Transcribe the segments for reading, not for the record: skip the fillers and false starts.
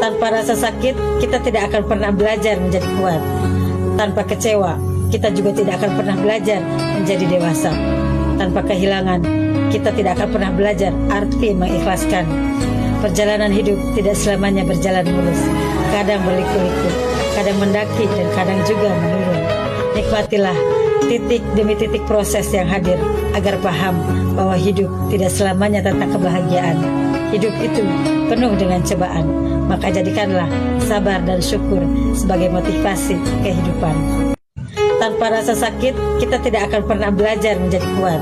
Tanpa rasa sakit, kita tidak akan pernah belajar menjadi kuat. Tanpa kecewa, kita juga tidak akan pernah belajar menjadi dewasa. Tanpa kehilangan, kita tidak akan pernah belajar arti mengikhlaskan. Perjalanan hidup tidak selamanya berjalan mulus. Kadang berliku-liku, kadang mendaki dan kadang juga menurun. Nikmatilah titik demi titik proses yang hadir agar paham bahwa hidup tidak selamanya tentang kebahagiaan. Hidup itu penuh dengan cobaan, maka jadikanlah sabar dan syukur sebagai motivasi kehidupan. Tanpa rasa sakit, kita tidak akan pernah belajar menjadi kuat.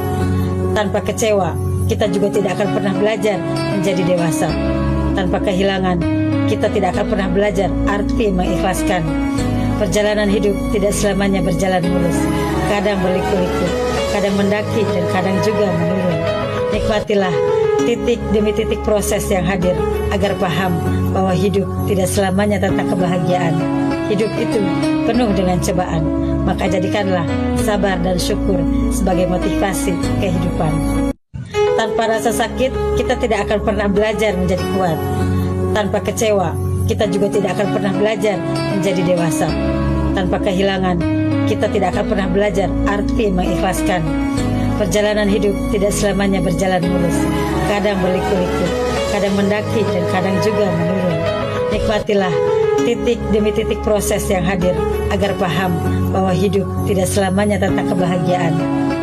Tanpa kecewa, kita juga tidak akan pernah belajar menjadi dewasa. Tanpa kehilangan, kita tidak akan pernah belajar arti mengikhlaskan. Perjalanan hidup tidak selamanya berjalan mulus. Kadang berliku-liku, kadang mendaki dan kadang juga menurun. Nikmatilah titik demi titik proses yang hadir agar paham bahwa hidup tidak selamanya tentang kebahagiaan. Hidup itu penuh dengan cobaan, maka jadikanlah sabar dan syukur sebagai motivasi kehidupan. Tanpa rasa sakit, kita tidak akan pernah belajar menjadi kuat. Tanpa kecewa, kita juga tidak akan pernah belajar menjadi dewasa. Tanpa kehilangan, kita tidak akan pernah belajar arti mengikhlaskan. Perjalanan hidup tidak selamanya berjalan mulus. Kadang berliku-liku, kadang mendaki dan kadang juga menurun. Nikmatilah titik demi titik proses yang hadir agar paham bahwa hidup tidak selamanya tentang kebahagiaan.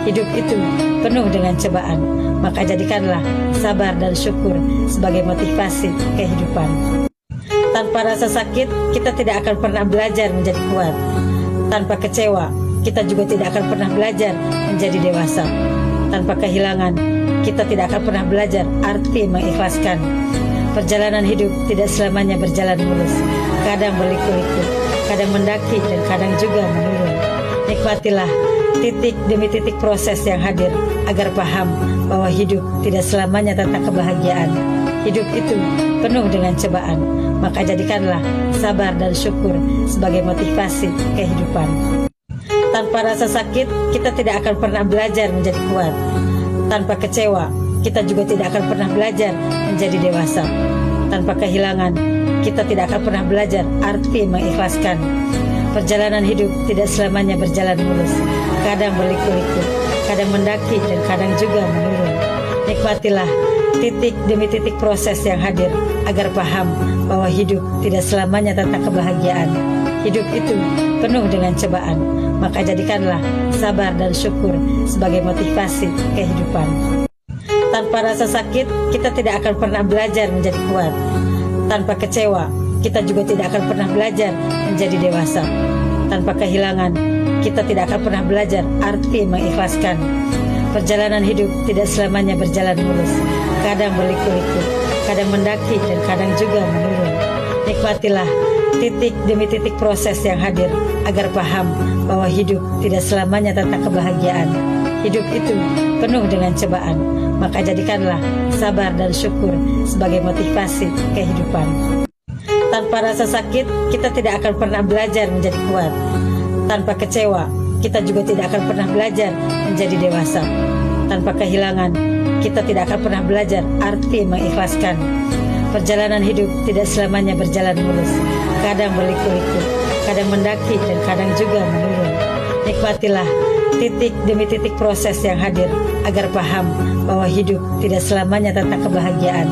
Hidup itu penuh dengan cobaan, maka jadikanlah sabar dan syukur sebagai motivasi kehidupan. Tanpa rasa sakit, kita tidak akan pernah belajar menjadi kuat. Tanpa kecewa, kita juga tidak akan pernah belajar menjadi dewasa. Tanpa kehilangan, kita tidak akan pernah belajar arti mengikhlaskan. Perjalanan hidup tidak selamanya berjalan mulus. Kadang berliku-liku, kadang mendaki dan kadang juga menurun. Nikmatilah titik demi titik proses yang hadir agar paham bahwa hidup tidak selamanya tentang kebahagiaan. Hidup itu penuh dengan cobaan, maka jadikanlah sabar dan syukur sebagai motivasi kehidupan. Tanpa rasa sakit, kita tidak akan pernah belajar menjadi kuat. Tanpa kecewa, kita juga tidak akan pernah belajar menjadi dewasa. Tanpa kehilangan, kita tidak akan pernah belajar arti mengikhlaskan. Perjalanan hidup tidak selamanya berjalan mulus. Kadang berliku-liku, kadang mendaki dan kadang juga menurun. Nikmatilah titik demi titik proses yang hadir agar paham bahwa hidup tidak selamanya tentang kebahagiaan. Hidup itu penuh dengan cobaan, maka jadikanlah sabar dan syukur sebagai motivasi kehidupan. Tanpa rasa sakit, kita tidak akan pernah belajar menjadi kuat. Tanpa kecewa, kita juga tidak akan pernah belajar menjadi dewasa. Tanpa kehilangan, kita tidak akan pernah belajar arti mengikhlaskan. Perjalanan hidup tidak selamanya berjalan mulus. Kadang berliku-liku, kadang mendaki dan kadang juga menurun. Nikmatilah titik demi titik proses yang hadir agar paham bahwa hidup tidak selamanya tentang kebahagiaan. Hidup itu penuh dengan cobaan, maka jadikanlah sabar dan syukur sebagai motivasi kehidupan. Tanpa rasa sakit, kita tidak akan pernah belajar menjadi kuat. Tanpa kecewa, kita juga tidak akan pernah belajar menjadi dewasa. Tanpa kehilangan, kita tidak akan pernah belajar arti mengikhlaskan. Perjalanan hidup tidak selamanya berjalan mulus. Kadang berliku-liku, kadang mendaki dan kadang juga menurun. Nikmatilah titik demi titik proses yang hadir agar paham bahwa hidup tidak selamanya tentang kebahagiaan.